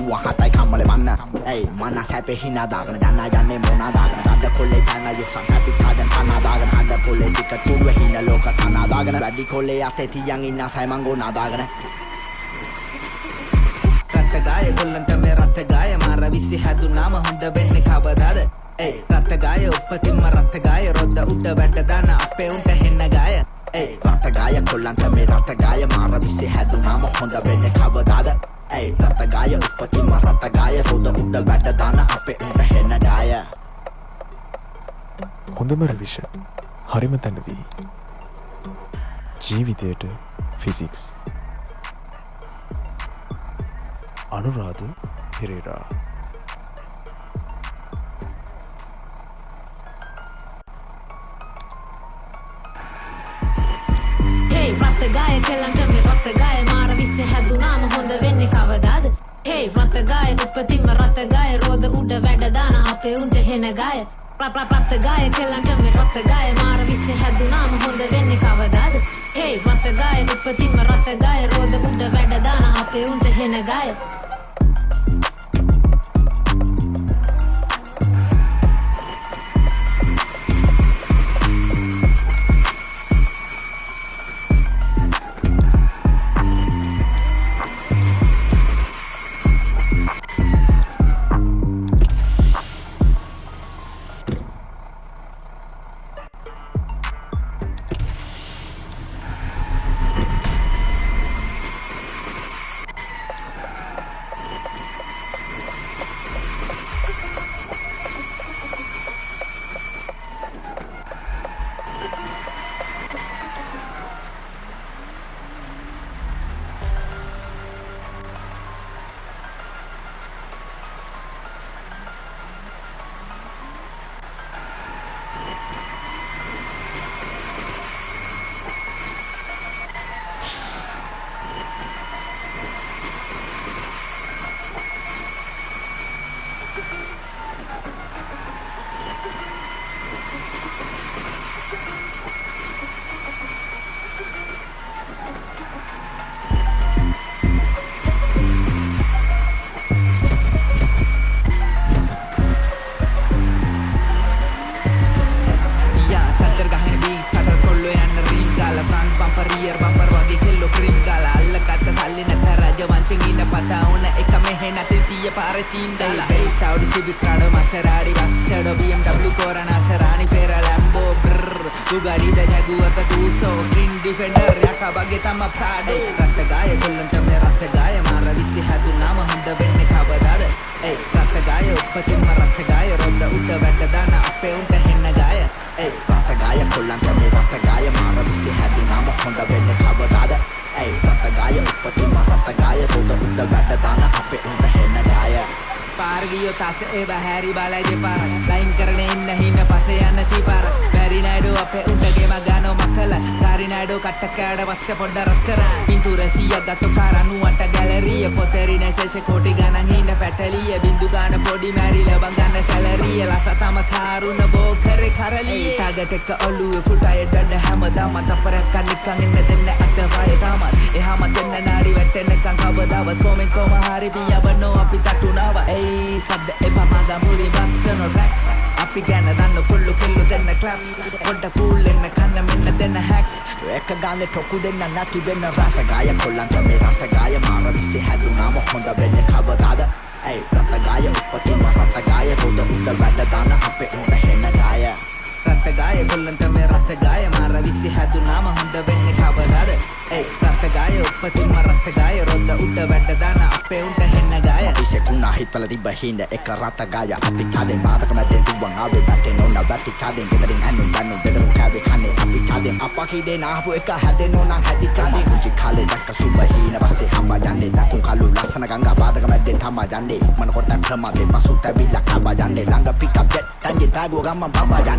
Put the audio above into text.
මුව හතයි කම්මලේ මන්න ඇයි මන සැපේ හිනා දාගෙන යන්න යන්නේ මොනා දාගෙන ගඩ කොල්ලේ පැන යුසන් හැපි සාදන් කනා දාගෙන හඳ පොලේ ටික තුඩුව හින ලෝක කනා දාගෙන වැඩි කොල්ලේ අතේ තියන් ඉන්න සයිමන් ගෝනා දාගෙන රත්ගාය කොල්ලන්ට මේ රත්ගාය මාර විසි හැදුනාම හොඳ වෙන්නේ කවදාද ඒ රත්ගාය උපතින්ම රත්ගාය රොද්ද උඩ වැඩ දාන අපේ උන්ට හෙන්න ගාය ඒ රත්ගාය කොල්ලන්ට මේ රත්ගාය මාර විසි හැදුනාම හොඳ වෙන්නේ කවදාද ඒ රත්ගාය උපතින්ම රත්ගාය රොද්ද උඩ වැඩ දාන අපේ උන්ට හෙන්න ගාය හොඳම රිවිෂන් හරිම තැනදී ජීවිතයට ෆිසික්ස් අනුරාධ පෙරේරා Hey රත්ගාය කෙල්ලන්ට මේ රත්ගාය මාර විශ්සේ හැදුනාම හොඳ වෙන්නේ කවදාද Hey රත්ගාය උපතින්ම රත්ගාය රෝද උඩ වැඩ දාන අපේ උන්ට හෙන ගාය රත්ගාය කෙල්ලන්ට මේ රත්ගාය මාර විශ්සේ හැදුනාම හොඳ වෙන්නේ කවදාද Hey රත්ගාය උපතින්ම රත්ගාය රෝද උඩ වැඩ දාන අපේ උන්ට හෙන ගාය Saudi Civic Prado Maserati Bassero BMW Corona Serrani Ferra Lambo brr Bugatti da Jaguar da Tucson Green Defender Yaka bage tama Prado රත්ගාය කොල්ලන්ට මේ රත්ගාය මාර විසි හැදුනාම හොඳ වෙන්නේ කවදාද ඒ රත්ගාය උපතින්ම රත්ගාය රොද්ද උඩ වැඩ දාන අපේ උන්ට හෙන්න ගාය ඒ රත්ගාය කොල්ලන්ට මේ රත්ගාය මාර විසි හැදුනාම හොඳ වෙන්නේ කවදාද ඒ රත්ගාය උපතින්ම රත්ගාය රොද්ද උඩ වැඩ දාන අපේ උන්ට හෙන්න ගාය පාර ගියෝ තස ඒ බහැරි බලයි දෙපාර ලයින් කරගෙන ඉන්න හින පස්සේ යන්න සීපාර බැරි නඩෝ අපේ උඩගේ මගනෝ මකල කාරි නඩෝ කට්ට කෑඩ පස්සේ පොඩ්ඩ රක් කරා පින්තූර 100ක් ගත්ත කාර 98 ගැලරිය පොතේරි නැසෙෂ කෝටි ගණන් හින පැටලිය බින්දු ගාන පොඩි මැරිල බං ගන්න සැලරිය ලසතම කාරුණ බෝ කරේ කරලිය ටාගට් එක ඔළුවේ ෆුටයි දඩ හැමදාම තපරක් නිකන් ඉන්න දෙන්න අත වය තාමත් එහාම දෙන්න නාඩි වැටෙන්නකම් කවදාවත් කොමෙන් කොම හරි පියවනෝ අපි තටුනවා සද්ද එපා මග මුරි බස්සන රැක්ස් අපි ගැන දන්න කොල්ලු කෙල්ලු දෙන්න ක්ලැප්ස් පොඩ්ඩ ෆූල් එන්න කන්න මෙන්න දෙන්න හැක්ස් එක ගානේ ටොකු දෙන්න නැති වෙන්න රත්ගාය කොල්ලන්ට මේ රත්ගාය මාර විසි හැදුනාම හොඳ වෙන්නේ කවදාද ඇයි රත්ගාය උපතින්ම රත්ගාය රොද උඩ වැඩ දාන අපේ උන්ට හෙන්න ගාය රත්ගාය කොල්ලන්ට මේ රත්ගාය මාර විසි හැදුනාම හොඳ වෙන්නේ කවදාද ඒ රත්ගාය උපතින්ම රත්ගාය රොද උඩ වැඩ දාන අපේ උන්ට හෙන්න ගාය ඉසෙකුණා හිතල තිබ්බ හිඳ එක රත්ගාය අපි කඩෙන් බාධක මැදෙන් තුබන් ආවේ වැටේ නොන්න වැටි කඩෙන් ගෙදරින් හැන්නුන් දන්නු දෙදරුන් කෑවේ කන්නේ අපි කඩෙන් අපා කීදේ නාහපු එක හැදෙන්නෝ නම් හැදි කන්නේ කුචි කාලේ දැක්ක සුබ හීන පස්සේ හම්බ යන්නේ දකුන් කළු ලස්සන ගංගා බාධක මැදෙන් තමා යන්නේ ඉක්මන කොට ප්‍රමාදේ පසු තැවිලා කබා යන්නේ ළඟ පිකප් ජෙට් තංගේ ටාගෝ ගම්ම බම්බා යන්නේ